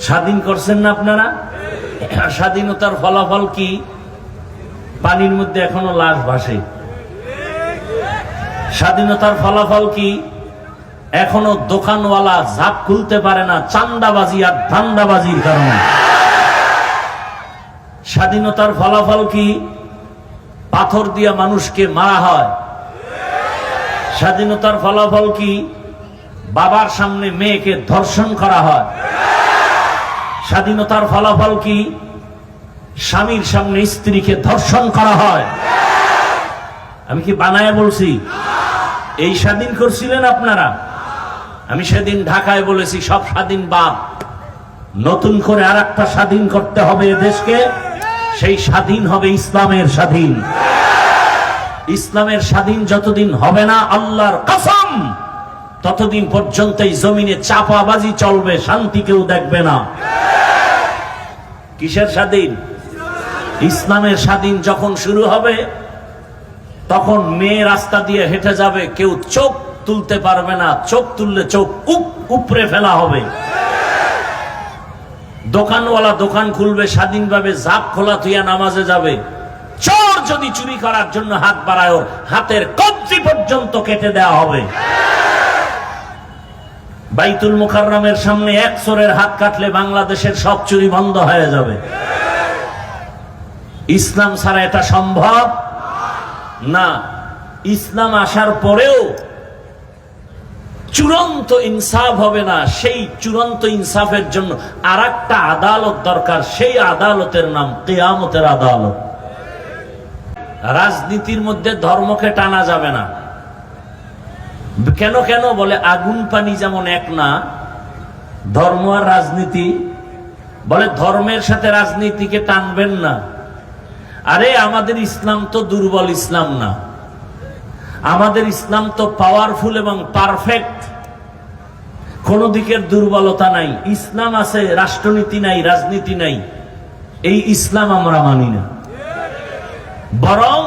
স্বাধীন করছেন না আপনারা? স্বাধীনতার ফলাফল কি? পানির মধ্যে এখনো লাশ ভাসে। স্বাধীনতার ফলাফল কি? এখনো দোকানওয়ালা ঝাপ খুলতে পারে না চান্দাবাজি আর ধান্দাবাজির কারণে। স্বাধীনতার ফলাফল কি? পাথর দিয়ে মানুষকে মারা হয়। স্বাধীনতার ফলাফল কি? বাবার সামনে মেয়েকে ধর্ষণ করা হয়। স্বাধীনতার ফলাফল কি? স্বামীর সামনে স্ত্রীকে ধর্ষণ করা হয়। আমি কি বানায় বলছি? এই স্বাধীন করছিলেন আপনারা? আমি সেদিন ঢাকায় বলেছি সব স্বাধীন বাদ, নতুন করে আর একটা স্বাধীন করতে হবে দেশকে। সেই স্বাধীন হবে ইসলামের স্বাধীন। ইসলামের স্বাধীন যতদিন হবে না, আল্লাহর কসম, ততদিন পর্যন্ত এই জমিনে চাপাবাজি চলবে, শান্তি কেউ দেখবে না। কিসের স্বাধীন? ইসলামের স্বাধীন যখন শুরু হবে, তখন মেয়ে রাস্তা দিয়ে হেঁটে যাবে, কেউ চোখ তুলতে পারবে না। চোখ তুললে চোখ উপরে ফেলা হবে। দোকানওয়ালা দোকান খুলবে স্বাধীনভাবে, জাপ খোলা থুইয়া নামাজে যাবে। চোর যদি চুরি করার জন্য হাত বাড়ায়, ওর হাতের কবজি পর্যন্ত কেটে দেওয়া হবে। বাইতুল মুকাররমের সামনে এক চোরের হাত কাটলে বাংলাদেশের সব চুরি বন্ধ হয়ে যাবে। ইসলাম ছাড়া এটা সম্ভব না। ইসলাম আসার পরেও চূড়ান্ত ইনসাফ হবে না। সেই চূড়ান্ত ইনসাফের জন্য আর একটা আদালত দরকার। সেই আদালতের নাম কিয়ামতের আদালত। রাজনীতির মধ্যে ধর্মকে টানা যাবে না। কেন কেন বলে, আগুন পানি যেমন এক না, ধর্ম আর রাজনীতি। বলে ধর্মের সাথে রাজনীতিকে টানবেন না। আরে আমাদের ইসলাম তো দুর্বল ইসলাম না, আমাদের ইসলাম তো পাওয়ারফুল এবং পারফেক্ট। কোন দিকের দুর্বলতা নাই। ইসলাম আছে, রাষ্ট্রনীতি নাই, রাজনীতি নাই। এই ইসলাম আমরা মানি না। বরং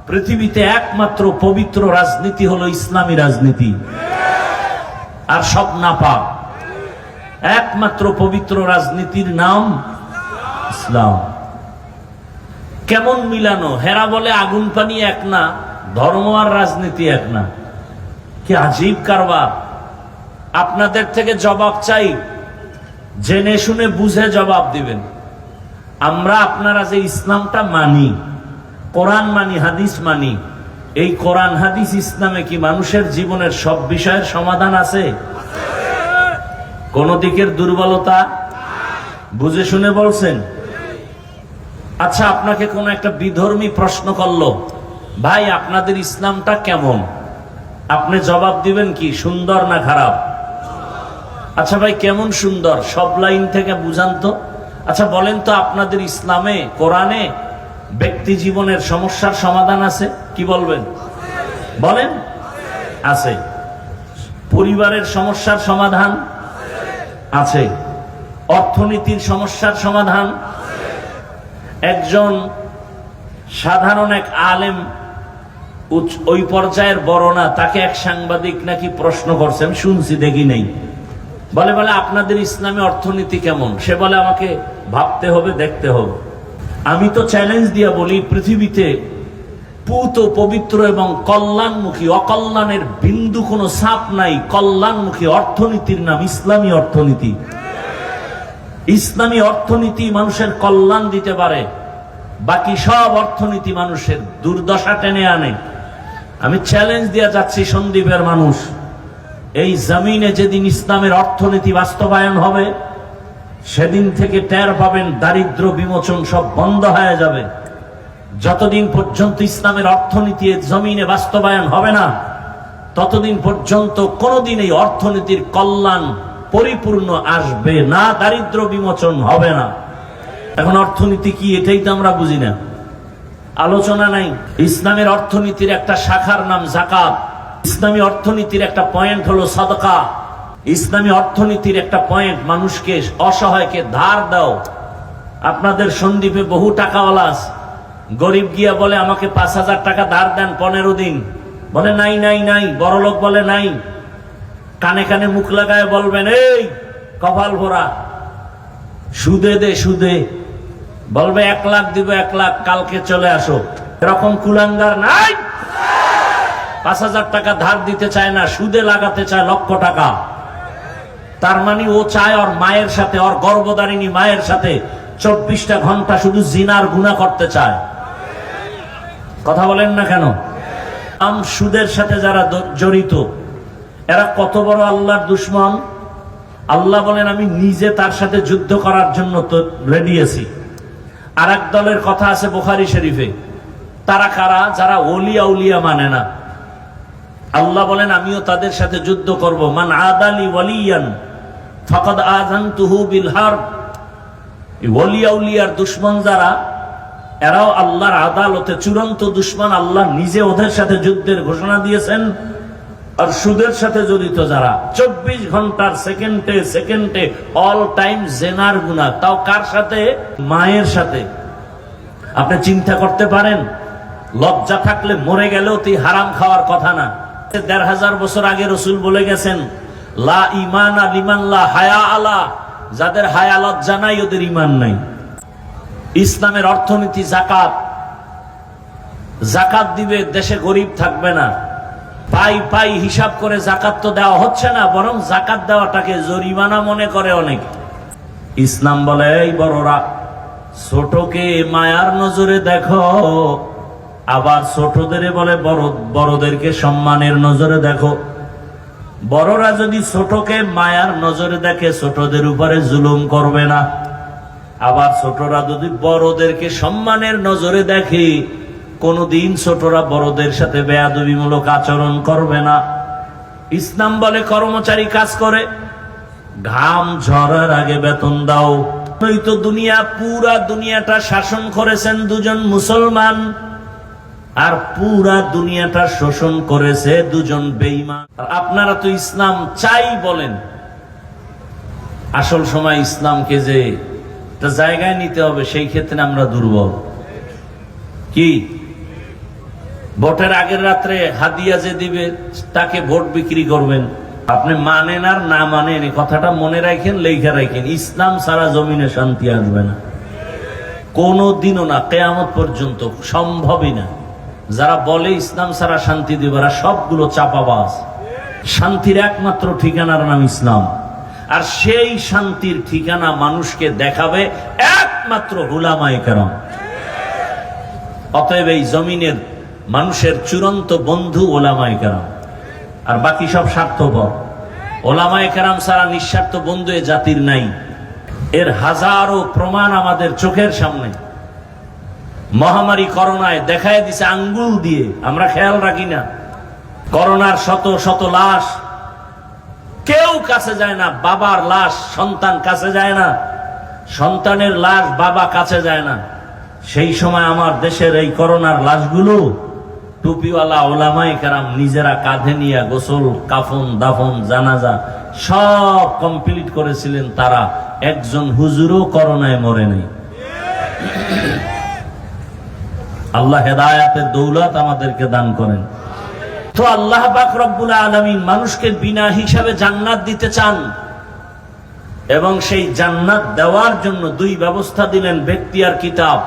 পৃথিবীতে একমাত্র পবিত্র রাজনীতি হলো ইসলামী রাজনীতি, আর সব নাপাক। একমাত্র পবিত্র রাজনীতির নাম ইসলাম। কেমন মিলানো! হেরা বলে আগুন পানি এক না, ধর্ম আর রাজনীতি এক না। কি আজীব কারবার! আপনাদের থেকে জবাব চাই, জেনে শুনে বুঝে জবাব দিবেন। আমরা আপনারা যে ইসলামটা মানি, কোরআন মানি, হাদিস মানি, এই কোরআন হাদিস ইসলামে কি মানুষের জীবনের সব বিষয়ের সমাধান আছে? কোন দিকের দুর্বলতা? বুঝে শুনে বলছেন? আচ্ছা, আপনাকে কোন একটা বিধর্মী প্রশ্ন করলো, ভাই আপনাদের ইসলামটা কেমন? আপনি জবাব দিবেন কি, সুন্দর না খারাপ? আচ্ছা ভাই, কেমন সুন্দর? সব লাইন থেকে বুঝান তো। আচ্ছা বলেন তো, আপনাদের ইসলামে, কোরআনে ব্যক্তি জীবনের সমস্যার সমাধান আছে? কি বলবেন? বলেন। আছে। পরিবারের সমস্যার সমাধান আছে। অর্থনীতির সমস্যার সমাধান। একজন সাধারণ এক আলেম, ওই পর্যায়ের বড় না, তাকে এক সাংবাদিক নাকি প্রশ্ন করছেন, শুনছি দেখি নেই। বলে আপনাদের ইসলামে অর্থনীতি কেমন? সে বলে আমাকে ভাবতে হবে, দেখতে হবে। আমি তো চ্যালেঞ্জ দিয়া বলি, পৃথিবীতে পুত পবিত্র এবং কল্যাণমুখী, অকল্যাণের বিন্দু কোনো ছাপ নাই। কল্যাণমুখী অর্থনীতির নাম ইসলামী অর্থনীতি। ইসলামী অর্থনীতি মানুষের কল্যাণ দিতে পারে, বাকি সব অর্থনীতি মানুষের দুর্দশা টেনে আনে। আমি চ্যালেঞ্জ দিয়া যাচ্ছি, সন্দ্বীপের মানুষ, এই জমিনে যেদিন ইসলামের অর্থনীতি বাস্তবায়ন হবে, সেদিন থেকে টের পাবেন দারিদ্র বিমোচন সব বন্ধ হয়ে যাবে। যতদিন পর্যন্ত ইসলামের অর্থনীতি জমিনে বাস্তবায়ন হবে না, ততদিন পর্যন্ত কোনোদিন এই অর্থনীতির কল্যাণ পরিপূর্ণ আসবে না, দারিদ্র বিমোচন হবে না। এখন অর্থনীতি কি, এটাই তো আমরা বুঝি না, আলোচনা নাই। ইসলামের অর্থনীতির একটা শাখার নাম যাকাত। ইসলামী অর্থনীতির একটা পয়েন্ট হলো সাদকা। ইসলামী অর্থনীতির একটা পয়েন্ট মানুষকে, অসহায়কে ধার দাও। আপনাদের সন্দ্বীপে বহু টাকাওয়ালা আছে, গরিব গিয়া বলে আমাকে 5,000 টাকা ধার দেন 15 দিন, বলে নাই নাই নাই। বড়লোক বলে নাই, কানে কানে মুখ লাগায় বলবেন, এই কপাল ভরা সুদে দে, সুদে বলবে 1 লাখ দিব, 1 লাখ, কালকে চলে আসো। এরকম কুলাঙ্গার নাই? 5,000 টাকা ধার দিতে চায় না, সুদে লাগাতে চায় লক্ষ টাকা। তার মানে ও চায় ওর মায়ের সাথে, ওর গর্ভধারিণী মায়ের সাথে 24টা ঘন্টা শুধু জিনার গুনাহ করতে চায়। কথা বলেন না কেন? সুদের সাথে যারা জড়িত এরা কত বড় আল্লাহর দুশমন। আল্লাহ বলেন আমি নিজে তার সাথে যুদ্ধ করার জন্য তো রেডি আছি। আর এক দলের কথা আছে বুখারী শরীফে, তারা কারা? যারা ওলিয়া উলিয়া মানে না। আল্লাহ বলেন আমিও তাদের সাথে যুদ্ধ করব। মান আদালি ওয়ালিয়ান ফাকাদ আযানতুহু বিল হারব। ওলিয়া উলিয়ার দুশমন যারা, এরাও আল্লাহর আদালতে চূড়ান্ত দুশমন। আল্লাহ নিজে ওদের সাথে যুদ্ধের ঘোষণা দিয়েছেন। আর সুদের সাথে জড়িত যারা 24 ঘন্টার সেকেন্ডে সেকেন্ডে অল টাইম জেনার গুনাহ, তাও কার সাথে? মায়ের সাথে। আপনি চিন্তা করতে পারেন, লজ্জা থাকলে মরে গেলেও তুই হারাম খাওয়ার কথা না। 1500 বছর আগে রাসূল বলে গেছেন, লা ঈমানা লিমান লা হায়া আলা, যাদের হায়া লজ্জা নাই ওদের ঈমান নাই। ইসলামের অর্থনীতি যাকাত। যাকাত দিবে, দেশে গরিব থাকবে না। পাই পাই হিসাব করে যাকাত তো দেওয়া হচ্ছে না, বরং যাকাত দেওয়াটাকে জরিমানা মনে করে অনেক। ইসলাম বলে এই বড়রা, ছোটকে মায়ার নজরে দেখো, আবার ছোটদের বলে বড়দেরকে সম্মানের নজরে দেখো। বড়রা যদি ছোটকে মায়ার নজরে দেখে, ছোটদের উপরে জুলুম করবে না। আবার ছোটরা যদি বড়দেরকে সম্মানের নজরে দেখে, কোনদিন ছোটরা বড়দের সাথে বেয়াদবিমূলক আচরণ করবে না। ইসলাম বলে কর্মচারী কাজ করে, ঘাম ঝরার আগে বেতন দাও। নয়তো পুরা দুনিয়াটা শাসন করেছেন দুজন মুসলমান, আর পুরা দুনিয়াটা শোষণ করেছে দুজন বেঈমান। আর আপনারা তো ইসলাম চাই বলেন, আসল সময় ইসলামকে যে জায়গায় নিতে হবে সেই ক্ষেত্রে আমরা দুর্বল। কি ভোটের আগের রাত্রে হাদিয়া যে দিবে তাকে ভোট বিক্রি করবেন? আপনি মানেন আর না মানেন, কথাটা মনে রাখেন, লেখা রাখেন। ইসলাম ছাড়া জমিনে শান্তি আসবে না, কোনদিনও না, কিয়ামত পর্যন্ত সম্ভবই না। যারা বলে ইসলাম ছাড়া শান্তি দিবে, এরা সবগুলো চাপাবাজ। শান্তির একমাত্র ঠিকানার নাম ইসলাম, আর সেই শান্তির ঠিকানা মানুষকে দেখাবে একমাত্র উলামায়ে কেরাম। অতএব এই জমিনের মানুষের চূড়ান্ত বন্ধু উলামায়ে কেরাম, আর বাকি সব স্বার্থপর। উলামায়ে কেরাম ছাড়া নিঃস্বার্থ বন্ধু এ জাতির নাই। এর হাজারো প্রমাণ আমাদের চোখের সামনে। মহামারী করোনায় দেখায় দিছে আঙ্গুল দিয়ে, আমরা খেয়াল রাখি না। করোনার শত শত লাশ, কেউ কাছে যায় না। বাবার লাশ সন্তান কাছে যায় না, সন্তানের লাশ বাবা কাছে যায় না। সেই সময় আমার দেশের এই করোনার লাশগুলো টুপিওয়ালা উলামায়ে কেরাম নিজেরা কাঁধে নিয়ে গোসল, কাফন, দাফন, জানাজা সব কমপ্লিট করেছিলেন। তারা একজন হুজুরও করোনায় মরে নাই। আল্লাহ হেদায়াতের দৌলত আমাদেরকে দান করেন। তো আল্লাহ পাক রব্বুল আলামিন মানুষকে বিনা হিসাবে জান্নাত দিতে চান, এবং সেই জান্নাত দেওয়ার জন্য 2 ব্যবস্থা দিলেন, ব্যক্তি আর কিতাব।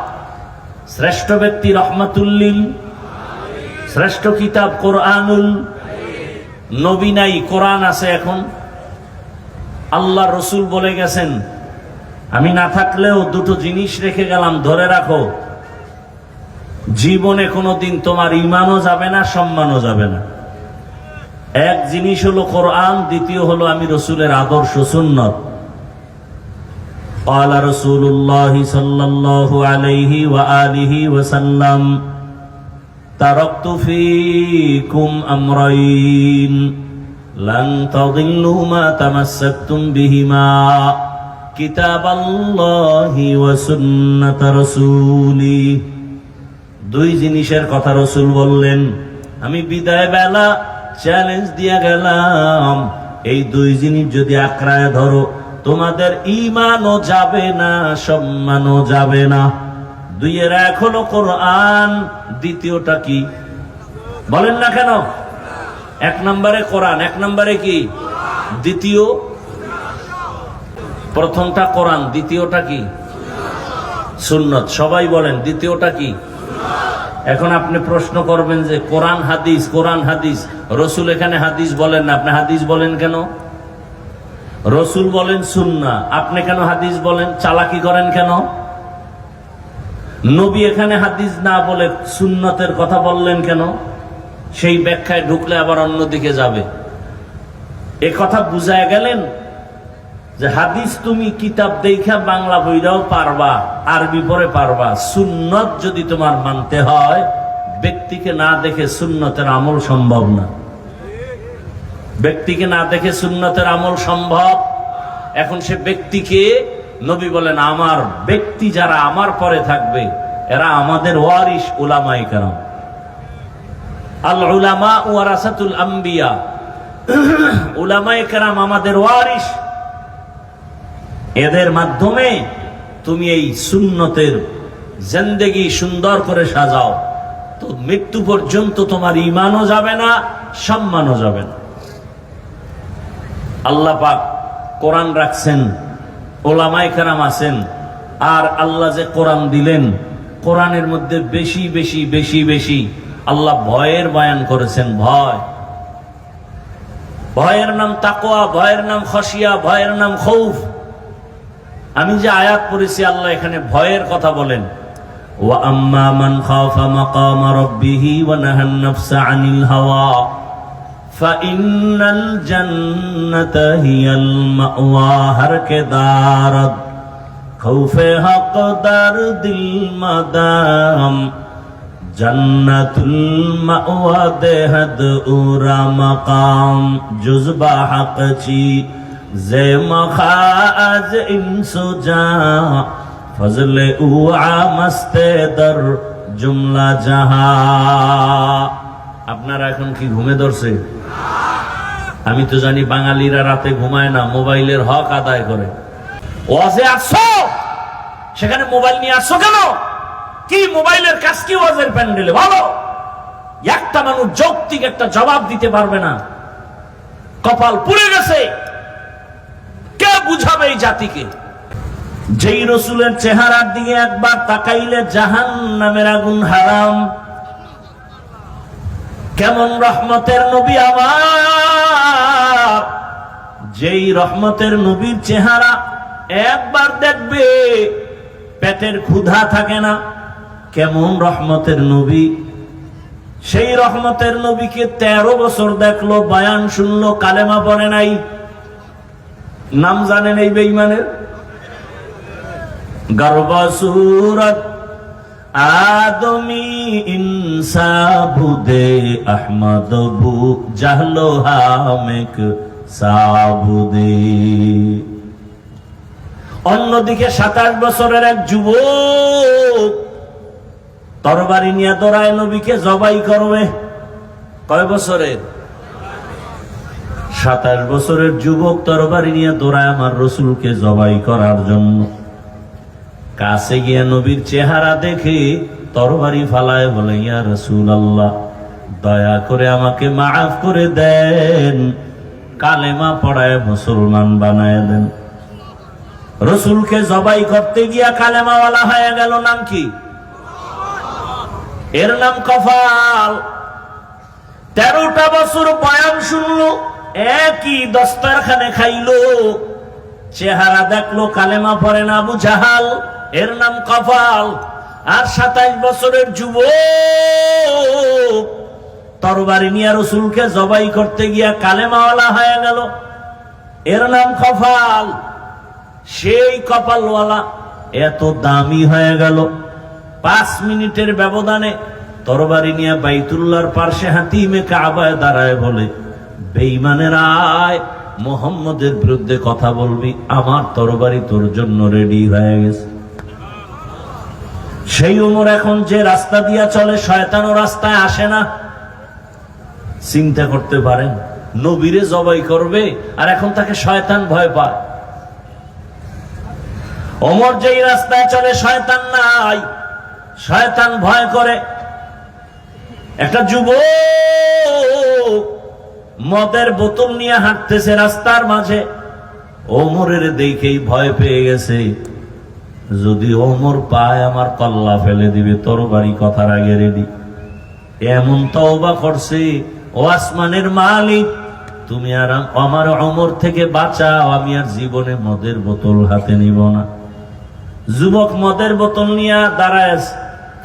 শ্রেষ্ঠ ব্যক্তি রহমাতুল্লিল, শ্রেষ্ঠ কিতাব কোরআনুল। নবী নাই, কোরআন আছে। এখন আল্লাহ রসুল বলে গেছেন, আমি না থাকলেও 2টো জিনিস রেখে গেলাম, ধরে রাখো। জীবনে কোনোদিন তোমার ঈমানও যাবে না, সম্মানও যাবে না। এক জিনিস হলো কোরআন, দ্বিতীয় হলো আমি রসুলের আদর্শ সুন্নত। قال رسول الله صلى الله عليه وآله وسلم تركت فيكم أمرين لن تضلوا ما تمسكتم بهما كتاب الله وسنة رسولي। 2 জিনিসের কথা রসুল বললেন, আমি বিদায় বেলা চ্যালেঞ্জ দিয়ে গেলাম, এই 2 জিনিস যদি আঁকড়ায় ধরো তোমাদের ঈমানও যাবে না, সম্মানও যাবে না। 2-এর 1 হলো কোরআন, দ্বিতীয়টা কি বলেন না কেন? 1 নম্বরে কোরআন, 1 নম্বরে কি? দ্বিতীয়। প্রথমটা কোরআন, দ্বিতীয়টা কি? সুন্নত। সবাই বলেন দ্বিতীয়টা কি? এখন আপনি প্রশ্ন করবেন যে কোরআন হাদিস, কোরআন হাদিস, রসুল এখানে হাদিস বলেন না, আপনি হাদিস বলেন কেন? রসুল বলেন সুন্নাহ, আপনি কেন হাদিস বলেন? চালাকি করেন কেন? নবী এখানে হাদিস না বলে সুন্নতের কথা বললেন কেন? সেই ব্যাখ্যায় ঢুকলে আবার অন্যদিকে যাবে। এ কথা বুঝায় গেলেন যে হাদিস তুমি কিতাব দেখা বাংলা বইরাও পারবা, আরবি পরে পারবা, সুন্নত যদি তোমার মানতে হয় ব্যক্তিকে না দেখে সুন্নতের আমল সম্ভব না। ব্যক্তিকে না দেখে সুন্নতের আমল সম্ভব। এখন সে ব্যক্তিকে নবী বলেন আমার ব্যক্তি যারা আমার পরে থাকবে এরা আমাদের ওয়ারিস উলামায়ে কেরাম। আল উলামা ওয়ারাসাতুল আম্বিয়া, উলামায়ে কেরাম আমাদের ওয়ারিস। এদের মাধ্যমে তুমি এই সুন্নতের জিন্দেগি সুন্দর করে সাজাও, তো মৃত্যু পর্যন্ত তোমার ঈমানও যাবে না, সম্মানও যাবে না। আল্লাহ পাক কোরআন রাখছেন, উলামায়ে কেরাম আছেন, আর আল্লাহ যে কোরআন দিলেন, কোরআনের মধ্যে বেশি বেশি বেশি বেশি আল্লাহ ভয়ের বয়ান করেছেন। ভয়, ভয়ের নাম তাকওয়া, ভয়ের নাম খশিয়া, ভয়ের নাম খৌফ। আমি যে আয়াত পড়েছি আল্লাহ এখানে ভয়ের কথা বলেন, ওয়া আম্মা মান খাফা মাকামা রাব্বিহি ওয়া নাহান নাফসা আনিল হাওয়া ফাইন্নাল জান্নাতা হিয়াল মাওয়া। হর কে দারদ খৌফে হকদার দিল মাদাম জান্নাতুল মাওয়া দেহদ উরা মাকাম জুজবা হকচি যে মখাজ ইনসুজা ফজলে উআ মস্তে দর জুমলা জাহা। আপনারা এখন কি ঘুমে ধরছে? আমি তো জানি বাঙালিরা রাতে ঘুমায় না, মোবাইলের হক আদায় করে। ওয়াজে আসছো, সেখানে মোবাইল নিয়ে আসছো কেন? কি মোবাইলের কাজ কি ওয়াজের প্যান্ডেলে? বলো। একটা মানুষ যৌক্তিক একটা জবাব দিতে পারবে না। কপাল পুড়ে গেছে। কে বুঝাবে এই জাতিকে? যেই রসুলের চেহারার দিকে একবার তাকাইলে জাহান্নামের আগুন হারাম। কেমন রহমতের নবী আমার, যেই রহমতের নবীর চেহারা একবার দেখবে পেটের ক্ষুধা থাকে না। কেমন রহমতের নবী, সেই রহমতের নবীকে 13 বছর দেখলো, বয়ান শুনলো, কালেমা পড়ে নাই। নাম জানেন এই বেঈমানের? গর্বা সুরত আদমি ইনসা বুদে আহমদ বু জাহলো হামেক সাবুদে। অন্যদিকে 27 বছরের এক যুবক তরবারি নিয়ে দৌড়ায় নবীকে জবাই করবে। কয় বছরের? 27 বছরের যুবক তরবারি নিয়ে দৌড়ায় আমার রসুলকে জবাই করার জন্য। কাছে গিয়া নবীর চেহারা দেখে তরবারি ফালায় বলে, ইয়া রাসূলুল্লাহ, দয়া করে আমাকে মাফ করে দেন, কালেমা পড়ায় মুসলমান বানায় দেন। রসুলকে জবাই করতে গিয়া কালেমাওয়ালা হয়ে গেল। নাম কি? এর নাম কফাল। 13টা বছর বয়ান শুনলো, একই দস্তরখানে খাইলো, চেহারা দেখলো কালেমা পড়ে না, আবু জাহাল। এর নাম কফাল। আর 27 বছরের যুবক তরবারি নিয়ে রসুলকে জবাই করতে গিয়া কালেমাওয়ালা হয়ে গেল। এর নাম কফাল। সেই কপালওয়ালা এত দামি হয়ে গেল, 5 মিনিটের ব্যবধানে তরবারি নিয়ে বাইতুল্লাহর পার্শ্বে হাতিমে কাবায় দাঁড়ায় বলে, বেঈমানের আয়, মুহাম্মদের বিরুদ্ধে কথা বলবি, আমার তরবারি তোর জন্য রেডি হয়ে গেছে। সেই উমর এখন যে রাস্তা দিয়া চলে, শয়তানও রাস্তায় আসে না। চিন্তা করতে পারেন, নবীরে জবাই করবে আর এখন তাকে শয়তান ভয় পায়। ওমর যেই রাস্তায় চলে শয়তান নাই, শয়তান ভয় করে। একটা যুবক মদের বোতল নিয়ে হাঁটতেছে রাস্তার মাঝে, ওমরের দেখেই ভয় পেয়ে গেছে, যদি ওমর পায় আমার কল্লা ফেলে দিবে, তরবারি কথার আগে রেডি। এমন তওবা করছে, ও আসমানের মালিক তুমি আর আমার ওমর থেকে বাঁচাও, আমি আর জীবনে মদের বোতল হাতে নিব না। যুবক মদের বোতল নিয়ে দাঁড়ায়,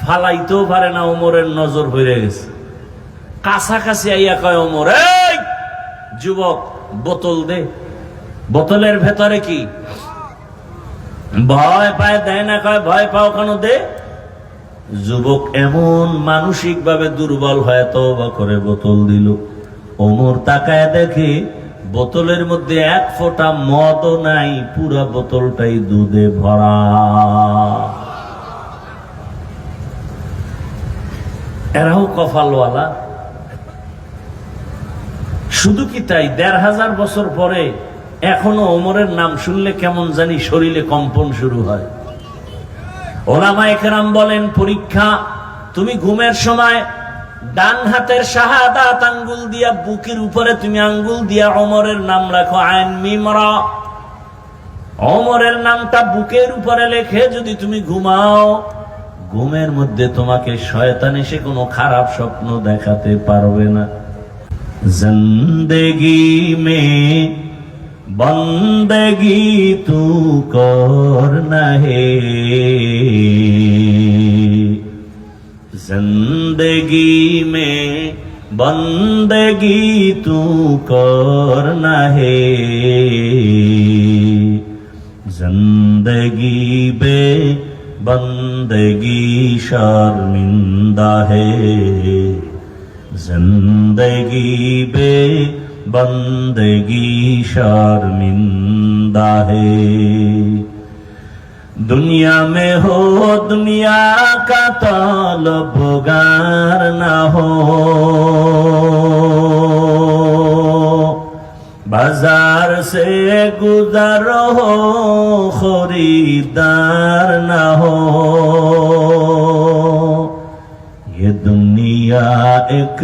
ফালাইতেও পারে না, ওমরের নজর হয়ে গেছে। কাছাকাছি আইয়া কয় ওমর, এই যুবক বোতল দে। বোতলের ভেতরে কি? ভয় পায়, দেয় না, কয় ভয় পাও কেন, দে। যুবক এমন মানসিক ভাবে দুর্বল হয়ে তওবা করে বোতল দিল। ওমর তাকায় দেখে বোতলের মধ্যে এক ফোঁটা মদও নাই, পুরা বোতলটাই দুধে ভরা। এরাও কপালওয়ালা। শুধু কি তাই, ১৫০০ বছর পরে এখনো ওমরের নাম শুনলে কেমন জানি শরীরে কম্পন শুরু হয়। ওলামায়ে কেরাম বলেন, পরীক্ষা, তুমি ঘুমের সময় ডান হাতের শাহাদাত আঙ্গুল দিয়া বুকের উপরে তুমি আঙ্গুল দিয়া ওমরের নাম রাখো, আইন মিম রা। ওমরের নামটা বুকের উপরে লেখে যদি তুমি ঘুমাও, ঘুমের মধ্যে তোমাকে শয়তান এসে কোনো খারাপ স্বপ্ন দেখাতে পারবে না। জিন্দেগি মে বন্দেগি তু করনা হে, जिंदगी में बंदगी तू करना है, जिंदगी बे बंदगी शर्मिंदा है, जिंदगी बे बंदगी शर्मिंदा है। दुनिया में हो दुनिया का तलबगार ना हो, बाजार से गुजर हो खरीदार ना हो, ये दुनिया एक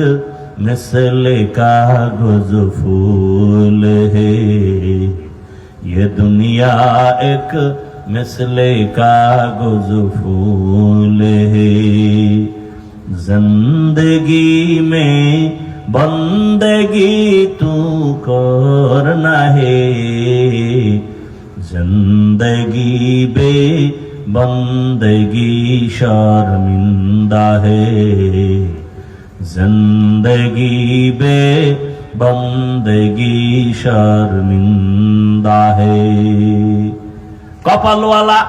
मिसल कागज फूल है, ये दुनिया एक मिसले कागज फूल है, जिंदगी में बंदगी तू करना है, जिंदगी बे बंदगी शर्मिंदा है, जिंदगी बे बंदगी शर्मिंदा है। কপালওয়ালা।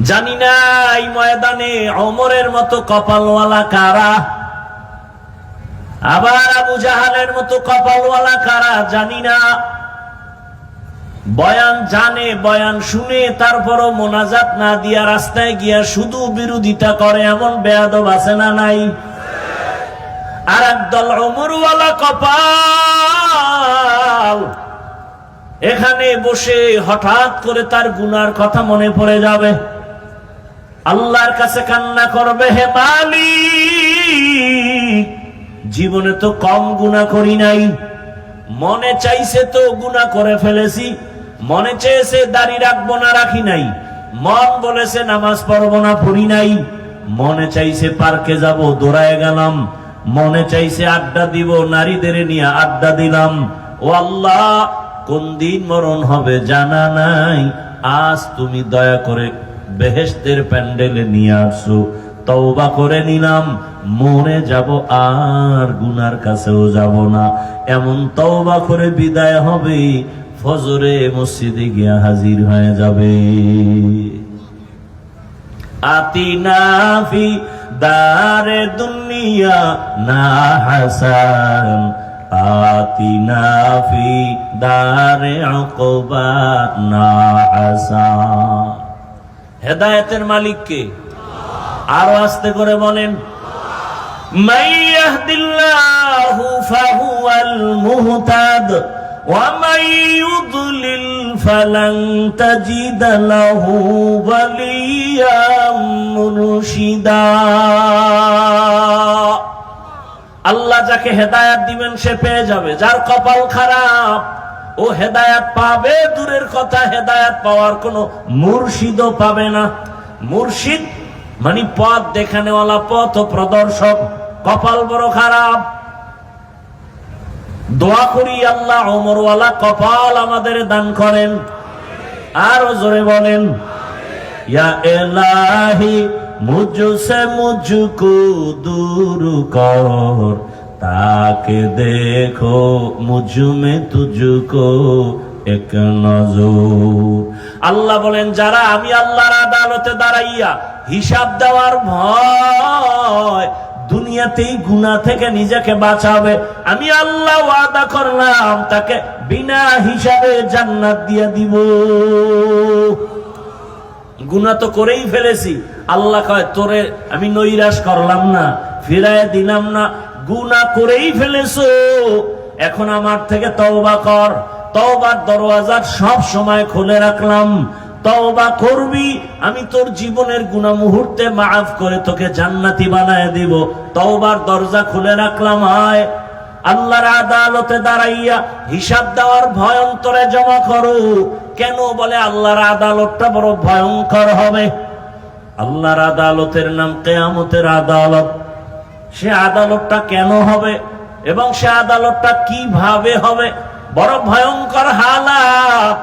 জানি না এই ময়দানে ওমরের মতো কপালওয়ালা কারা, আবার আবু জাহালের মতো কপালওয়ালা কারা জানি না। বয়ান জানে, বয়ান শুনে, তারপরও মোনাজাত না দিয়া রাস্তায় গিয়া শুধু বিরোধিতা করে, এমন বেয়াদব আছে না নাই? আর একদল ওমরওয়ালা কপাল, এখানে বসে হঠাৎ করে তার গুনার কথা মনে পড়ে যাবে, আল্লাহর কাছে কান্না করবে, হে মালিক জীবনে তো কম গুনাহ করি নাই, মনে চাইছে তো গুনাহ করে ফেলেছি, মনে চেয়েছে দাড়ি রাখবো না রাখি নাই, মন বলেছে নামাজ পড়বো না পড়ি নাই, মনে চাইছে পার্কে যাব দৌড়ায় গেলাম, মনে চাইছে আড্ডা দিব নারীদের নিয়ে আড্ডা দিলাম। ও আল্লাহ, কোন দিন মরণ হবে জানা নাই, আজ তুমি দয়া করে বেহেশতের প্যান্ডেলে নিয়ে আসো, তওবা করে নিলাম, মরে যাব আর গুনার কাছেও যাব না, এমন তওবা করে বিদায় হবে, ফজরে মসজিদে গিয়া হাজির হয়ে যাবে। আতিনা ফি দারে দুনিয়া না হাসান, আতিনা ফি দারে উকবা না হাসান। হেদায়েতের মালিক কে? আরো আস্তে করে বলেন, মান ইয়াহদিল্লাহু ফাহুয়াল মুহতাদ ওয়া মান ইউদ্লিল ফালান তাজিদা লাহু ওয়ালিয়াম মুরশিদা। আল্লাহ যাকে হেদায়েত দিবেন সে পেয়ে যাবে, যার কপাল খারাপ ও হেদায়াত পাবে দূরের কথা, হেদায়াত পাওয়ার কোনো মুর্শিদও পাবে না। মুর্শিদ মানে পথ দেখানেওয়ালা, পথ প্রদর্শক। কপাল বড় খারাপ। দোয়া করি আল্লাহ ওমরওয়ালা কপাল আমাদের দান করেন। আরো জোরে বলেন, ইয়া ইলাহি মুঝসে মুঝকো দূর কর, তাকে দেখো মুঝ মে তুঝকো এক নজর। আল্লাহ বলেন, যারা আমি আল্লাহর আদালতে দাঁড়াইয়া হিসাব দেওয়ার ভয় দুনিয়াতেই গুনাহ থেকে নিজেকে বাঁচাবে, আমি আল্লাহ ওয়াদা করলাম তাকে বিনা হিসাবে জান্নাত দিয়ে দিব। গুনাহ তো করেই ফেলেছি, আল্লাহ কয় তোরে আমি নৈরাশ করলাম না, ফিরায় দিলাম না। গুনাহ করেই ফেলেছো, এখন আমার থেকে তওবা কর। তওবার দরওয়াজা সব সময় খুলে রাখলাম। তওবা করবি, আমি তোর জীবনের গুনাহ মুহূর্তে মাফ করে তোকে জান্নাতি বানায় দিব। তওবার দরজা খুলে রাখলাম। আয় আল্লাহর আদালতে দাঁড়াইয়া হিসাব দেওয়ার ভয় অন্তরে জমা করো। কেন? বলে আল্লাহর আদালতটা বড় ভয়ঙ্কর হবে। আল্লাহর আদালতের নাম কিয়ামতের আদালত। সে আদালতটা কেন হবে এবং সে আদালতটা কিভাবে হবে? বড় ভয়ঙ্কর হালাত।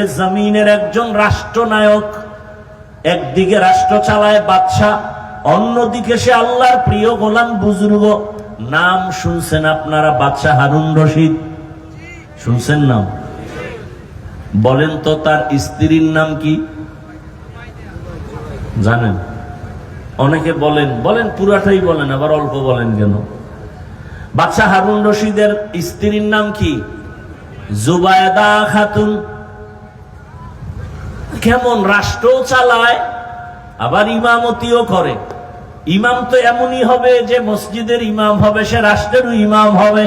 এ জমিনের একজন রাষ্ট্রনায়ক, একদিকে রাষ্ট্র চালায় বাদশা, অন্যদিকে সে আল্লাহর প্রিয় গোলাম বুজুর্গ। নাম শুনছেন আপনারা? বাদশা হারুন রশিদ শুনছেন নাম? বলেন তো তার স্ত্রীর নাম কি জানেন? অনেকে বলেন, বলেন পুরাটাই বলেন, আবার অল্প বলেন কেন? বাদশা হারুন রশিদের স্ত্রীর নাম কি? জুবায়দা খাতুন। কেমন রাষ্ট্র চালায়, আবার ইমামতিও করে। ইমাম তো এমনই হবে যে মসজিদের ইমাম হবে, সে রাষ্ট্রেরও ইমাম হবে।